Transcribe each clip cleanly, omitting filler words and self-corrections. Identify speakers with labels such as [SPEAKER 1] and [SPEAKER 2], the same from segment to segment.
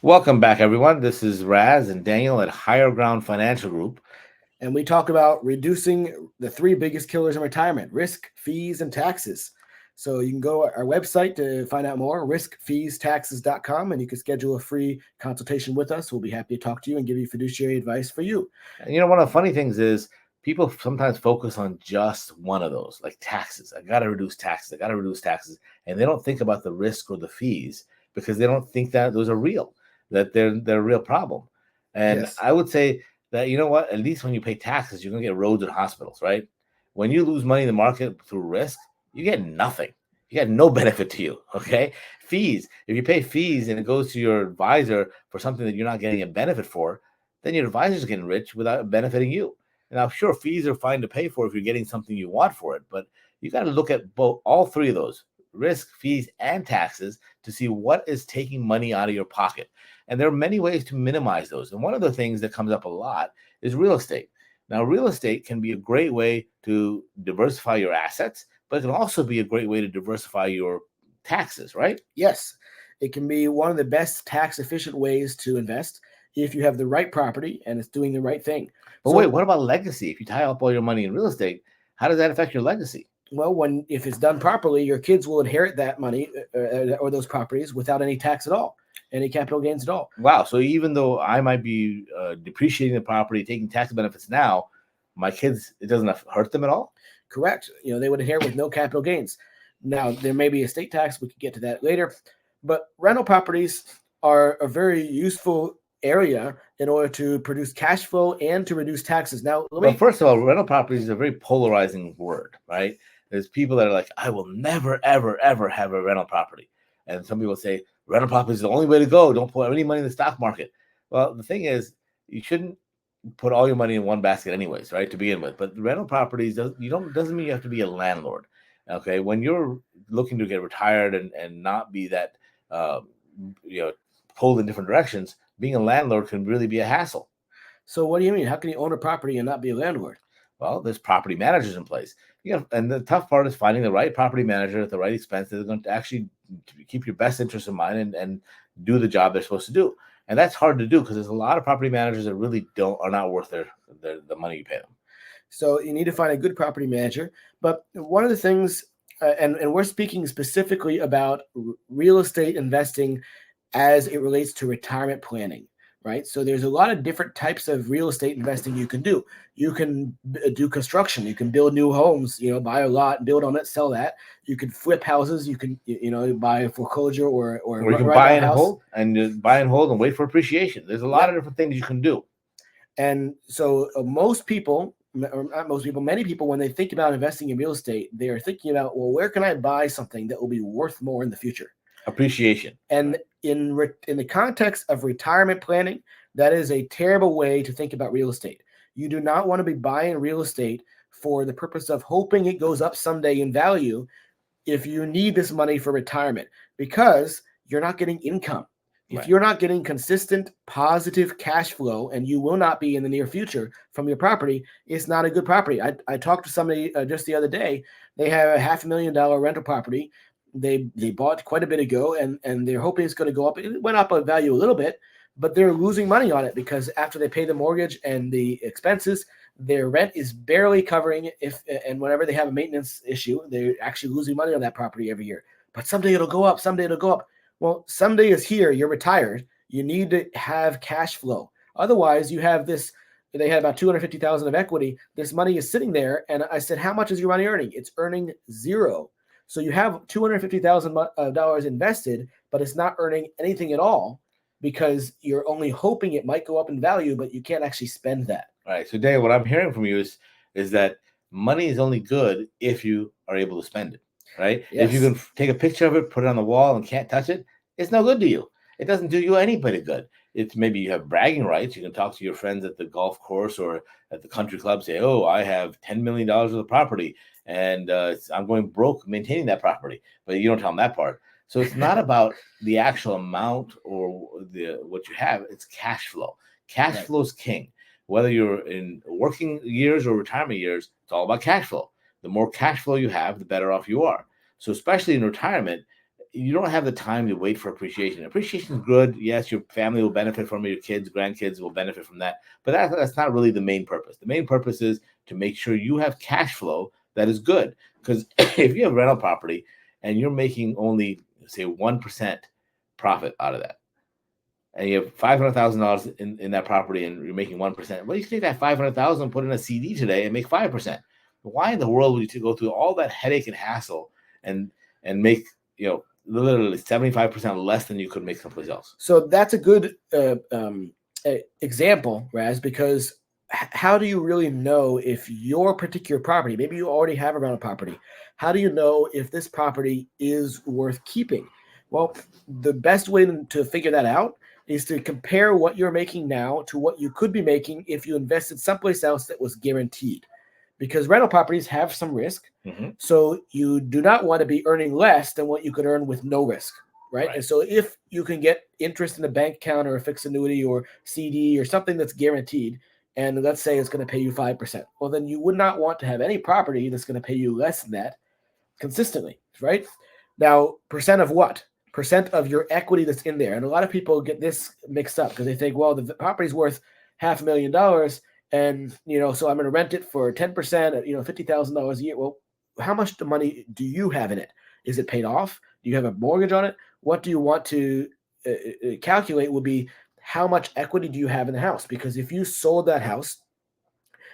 [SPEAKER 1] Welcome back, everyone. This is Raz and Daniel at Higher Ground Financial Group.
[SPEAKER 2] And we talk about reducing the three biggest killers in retirement: risk, fees, and taxes. So you can go to our website to find out more, riskfeestaxes.com, and you can schedule a free consultation with us. We'll be happy to talk to you and give you fiduciary advice for you.
[SPEAKER 1] And one of the funny things is people sometimes focus on just one of those, like taxes. I got to reduce taxes. I got to reduce taxes. And they don't think about the risk or the fees because they don't think that those are real, that they're a real problem. And
[SPEAKER 2] Yes.
[SPEAKER 1] I would say that, you know what, at least when you pay taxes, you're going to get roads and hospitals, right? When you lose money in the market through risk, you get nothing. You get no benefit to you. Okay. Fees. If you pay fees and it goes to your advisor for something that you're not getting a benefit for, then your advisor's getting rich without benefiting you. And I'm sure fees are fine to pay for if you're getting something you want for it, but you got to look at all three of those: risk, fees, and taxes to see what is taking money out of your pocket. And there are many ways to minimize those. And one of the things that comes up a lot is real estate. Now, real estate can be a great way to diversify your assets, but it can also be a great way to diversify your taxes, right?
[SPEAKER 2] Yes. It can be one of the best tax efficient ways to invest if you have the right property and it's doing the right thing.
[SPEAKER 1] But wait,
[SPEAKER 2] So,
[SPEAKER 1] what about legacy? If you tie up all your money in real estate, how does that affect your legacy?
[SPEAKER 2] well, when if it's done properly, your kids will inherit that money or those properties without any tax at all, any capital gains at all.
[SPEAKER 1] Wow. So even though I might be depreciating the property, taking tax benefits now, my kids, it doesn't hurt them at all?
[SPEAKER 2] Correct. They would inherit with no capital gains. Now, there may be estate tax. We could get to that later. But rental properties are a very useful area in order to produce cash flow and to reduce taxes. Now, let
[SPEAKER 1] Well,
[SPEAKER 2] me,
[SPEAKER 1] first of all, rental property is a very polarizing word, right? There's people that are like, I will never, ever, ever have a rental property. And some people say, rental property is the only way to go. Don't put any money in the stock market. Well, the thing is, you shouldn't put all your money in one basket anyways, right? To begin with. But rental properties doesn't mean you have to be a landlord. Okay. When you're looking to get retired and not be that uh, you know pulled in different directions, being a landlord can really be a hassle.
[SPEAKER 2] so what do you mean? How can you own a property and not be a landlord?
[SPEAKER 1] Well, there's property managers in place. And the tough part is finding the right property manager at the right expense that's going to actually keep your best interest in mind and do the job they're supposed to do. And that's hard to do because there's a lot of property managers that really are not worth the money you pay them.
[SPEAKER 2] So you need to find a good property manager. But one of the things, and we're speaking specifically about real estate investing as it relates to retirement planning, right? So there's a lot of different types of real estate investing you can do. You can do construction. You can build new homes. Buy a lot, build on it, sell that. You can flip houses. You can buy a foreclosure or
[SPEAKER 1] Or you can
[SPEAKER 2] write
[SPEAKER 1] buy
[SPEAKER 2] down a
[SPEAKER 1] and
[SPEAKER 2] house.
[SPEAKER 1] hold and buy and hold and wait for appreciation. There's a lot
[SPEAKER 2] Yep.
[SPEAKER 1] of different things you can do.
[SPEAKER 2] And so most people, or not most people, many people, when they think about investing in real estate, they are thinking about, well, where can I buy something that will be worth more in the future?
[SPEAKER 1] Appreciation.
[SPEAKER 2] And in the context of retirement planning, that is a terrible way to think about real estate. You do not want to be buying real estate for the purpose of hoping it goes up someday in value if you need this money for retirement, because you're not getting income. If
[SPEAKER 1] Right.
[SPEAKER 2] you're not getting consistent positive cash flow, and you will not be in the near future from your property, it's not a good property. I talked to somebody just the other day. They have a $500,000 rental property. They bought quite a bit ago, and they're hoping it's going to go up. It went up in value a little bit, but they're losing money on it because after they pay the mortgage and the expenses, their rent is barely covering it. And whenever they have a maintenance issue, they're actually losing money on that property every year. But someday it'll go up. Someday it'll go up. Well, someday is here. You're retired. You need to have cash flow. Otherwise, you have this. They had about 250,000 of equity. This money is sitting there, and I said, "How much is your money earning?" It's earning zero. So you have $250,000 invested, but it's not earning anything at all because you're only hoping it might go up in value, but you can't actually spend that.
[SPEAKER 1] All right. So, Dave, what I'm hearing from you is that money is only good if you are able to spend it, right? If you
[SPEAKER 2] Yes.
[SPEAKER 1] can take a picture of it, put it on the wall, and can't touch it, it's no good to you. It doesn't do you anybody good. It's maybe you have bragging rights. You can talk to your friends at the golf course or at the country club, say, "Oh, I have $10 million worth of property, and I'm going broke maintaining that property." But you don't tell them that part. So it's not about the actual amount or the what you have. It's cash flow. Cash
[SPEAKER 2] Right.
[SPEAKER 1] flow is king. Whether you're in working years or retirement years, it's all about cash flow. The more cash flow you have, the better off you are. So, especially in retirement, you don't have the time to wait for appreciation. Appreciation is good. Yes, your family will benefit from it. Your kids, grandkids will benefit from that. But that's not really the main purpose. The main purpose is to make sure you have cash flow that is good. Because if you have rental property and you're making only, say, 1% profit out of that, and you have $500,000 in that property and you're making 1%, well, you can take that $500,000 and put in a CD today and make 5%. Why in the world would you go through all that headache and hassle and make, literally 75% less than you could make someplace else?
[SPEAKER 2] So that's a good example, Raz, because how do you really know if your particular property, maybe you already have a rental property, how do you know if this property is worth keeping? Well, the best way to figure that out is to compare what you're making now to what you could be making if you invested someplace else that was guaranteed. Because rental properties have some risk.
[SPEAKER 1] Mm-hmm.
[SPEAKER 2] So you do not want to be earning less than what you could earn with no risk, right? And so if you can get interest in a bank account or a fixed annuity or CD or something that's guaranteed, and let's say it's going to pay you 5%, well, then you would not want to have any property that's going to pay you less than that consistently, right? Now, percent of what? Percent of your equity that's in there. And a lot of people get this mixed up because they think, well, the property's worth $500,000 and, so I'm going to rent it for 10%, $50,000 a year. Well, how much money do you have in it? Is it paid off? Do you have a mortgage on it? What do you want to calculate would be how much equity do you have in the house? Because if you sold that house,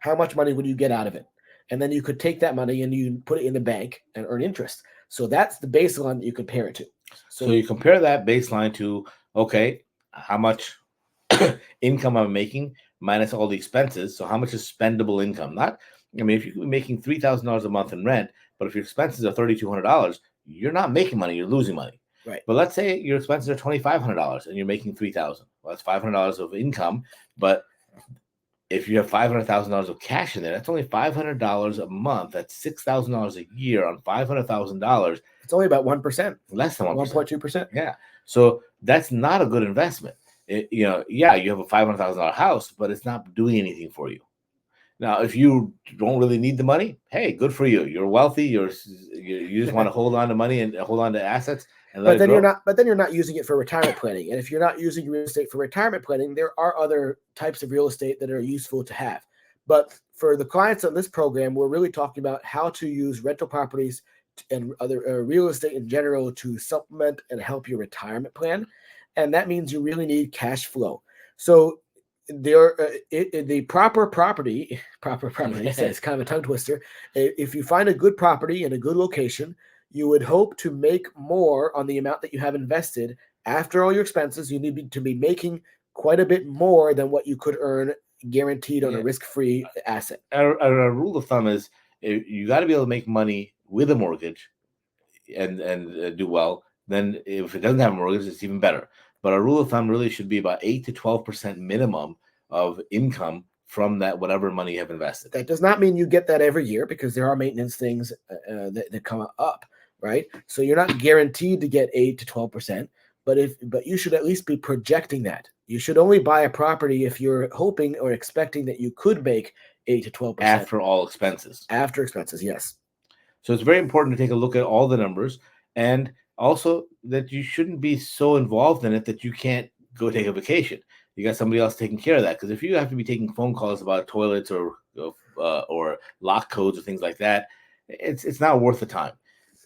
[SPEAKER 2] how much money would you get out of it? And then you could take that money and you put it in the bank and earn interest. So that's the baseline that you compare it to.
[SPEAKER 1] So you compare that baseline to, okay, how much income I'm making minus all the expenses. So how much is spendable income? If you're making $3,000 a month in rent, but if your expenses are $3,200, you're not making money, you're losing money.
[SPEAKER 2] Right.
[SPEAKER 1] But let's say your expenses are $2,500 and you're making $3,000. Well, that's $500 of income. But if you have $500,000 of cash in there, that's only $500 a month. That's $6,000 a year on $500,000.
[SPEAKER 2] It's only about 1%.
[SPEAKER 1] Less than 1%.
[SPEAKER 2] 1.2%.
[SPEAKER 1] Yeah. So that's not a good investment. You have a $500,000 house, but it's not doing anything for you. Now, if you don't really need the money, hey, good for you. You're wealthy. You just want to hold on to money and hold on to assets.
[SPEAKER 2] But then you're not using it for retirement planning. And if you're not using real estate for retirement planning, there are other types of real estate that are useful to have. But for the clients on this program, we're really talking about how to use rental properties and other real estate in general to supplement and help your retirement plan. And that means you really need cash flow. So the proper property, it's kind of a tongue twister. If you find a good property in a good location, you would hope to make more on the amount that you have invested. After all your expenses, you need to be making quite a bit more than what you could earn guaranteed on a risk-free asset.
[SPEAKER 1] Our rule of thumb is you got to be able to make money with a mortgage and do well. Then if it doesn't have a mortgage, it's even better. But our rule of thumb really should be about 8 to 12% minimum of income from that whatever money you have invested.
[SPEAKER 2] That does not mean you get that every year because there are maintenance things that come up, right? So you're not guaranteed to get 8 to 12%, but you should at least be projecting that. You should only buy a property if you're hoping or expecting that you could make 8 to 12%.
[SPEAKER 1] After all expenses.
[SPEAKER 2] After expenses, yes.
[SPEAKER 1] So it's very important to take a look at all the numbers, and also that you shouldn't be so involved in it that you can't go take a vacation. You got somebody else taking care of that. Because if you have to be taking phone calls about toilets or lock codes or things like that, it's not worth the time.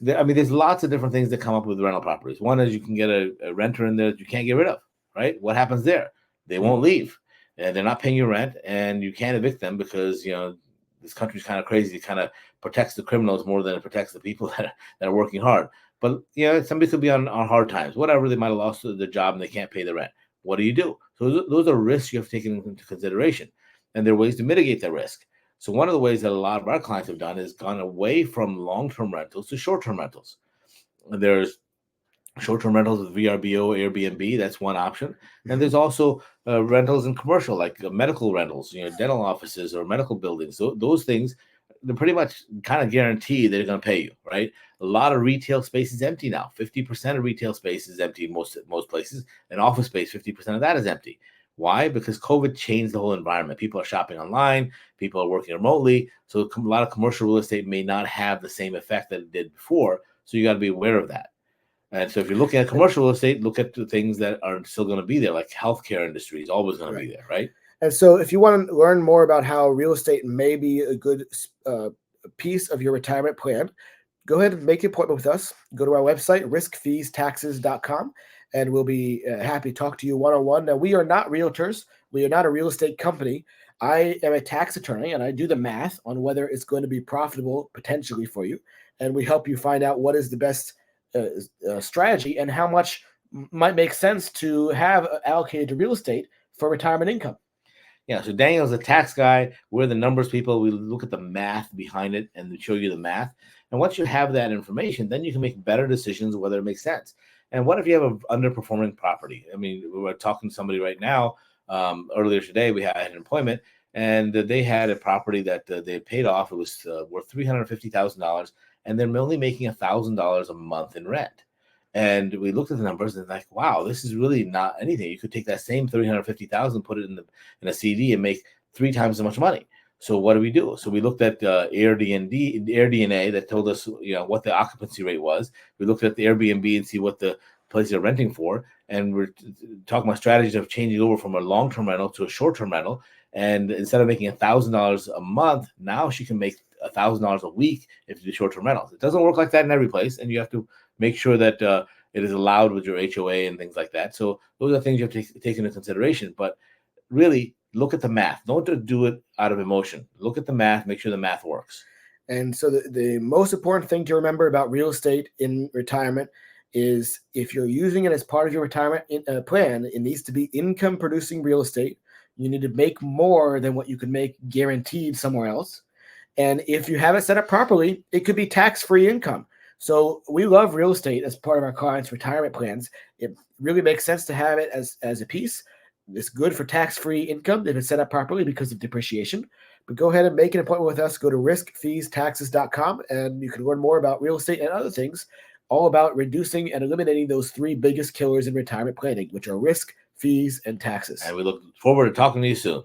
[SPEAKER 1] There's lots of different things that come up with rental properties. One is you can get a renter in there that you can't get rid of, right? What happens there? They won't leave. And they're not paying you rent, and you can't evict them because, this country's kind of crazy. It kind of protects the criminals more than it protects the people that are working hard. But, somebody could be on hard times. Whatever, they might have lost their job and they can't pay the rent. What do you do? So those are risks you have to take into consideration. And there are ways to mitigate that risk. So one of the ways that a lot of our clients have done is gone away from long-term rentals to short-term rentals. There's short-term rentals with VRBO, Airbnb. That's one option. And there's also rentals in commercial, like medical rentals, dental offices or medical buildings. So those things, they're pretty much kind of guaranteed they're going to pay you, right? A lot of retail space is empty now. 50% of retail space is empty in most places. And office space, 50% of that is empty. Why? Because COVID changed the whole environment. People are shopping online. People are working remotely. So a lot of commercial real estate may not have the same effect that it did before. So you got to be aware of that. And so if you're looking at commercial real estate, look at the things that are still going to be there, like healthcare industry is always going to be there, right?
[SPEAKER 2] And so if you want to learn more about how real estate may be a good piece of your retirement plan, go ahead and make an appointment with us. Go to our website, riskfeestaxes.com, and we'll be happy to talk to you one-on-one. Now, we are not realtors. We are not a real estate company. I am a tax attorney, and I do the math on whether it's going to be profitable potentially for you. And we help you find out what is the best strategy and how much might make sense to have allocated to real estate for retirement income.
[SPEAKER 1] Yeah, so Daniel's a tax guy. We're the numbers people. We look at the math behind it and we show you the math. And once you have that information, then you can make better decisions whether it makes sense. And what if you have an underperforming property? I mean, we're talking to somebody right now. Earlier today, we had an appointment, and they had a property that they paid off. It was worth $350,000, and they're only making $1,000 a month in rent. And we looked at the numbers and like, wow, this is really not anything. You could take that same $350,000, put it in a CD, and make 3 times as much money. So what do we do? So we looked at AirDNA that told us, what the occupancy rate was. We looked at the Airbnb and see what the place they're renting for, and we're talking about strategies of changing over from a long-term rental to a short-term rental. And instead of making $1,000 a month, now she can make $1,000 a week if you do short-term rentals. It doesn't work like that in every place, and you have to make sure that it is allowed with your HOA and things like that. So those are things you have to take into consideration. But really, look at the math. Don't do it out of emotion. Look at the math. Make sure the math works.
[SPEAKER 2] And so the most important thing to remember about real estate in retirement is if you're using it as part of your retirement plan, it needs to be income-producing real estate. You need to make more than what you could make guaranteed somewhere else. And if you have it set up properly, it could be tax-free income. So we love real estate as part of our clients' retirement plans. It really makes sense to have it as a piece. It's good for tax-free income if it's set up properly because of depreciation. But go ahead and make an appointment with us. Go to riskfeestaxes.com, and you can learn more about real estate and other things, all about reducing and eliminating those 3 biggest killers in retirement planning, which are risk, fees, and taxes.
[SPEAKER 1] And we look forward to talking to you soon.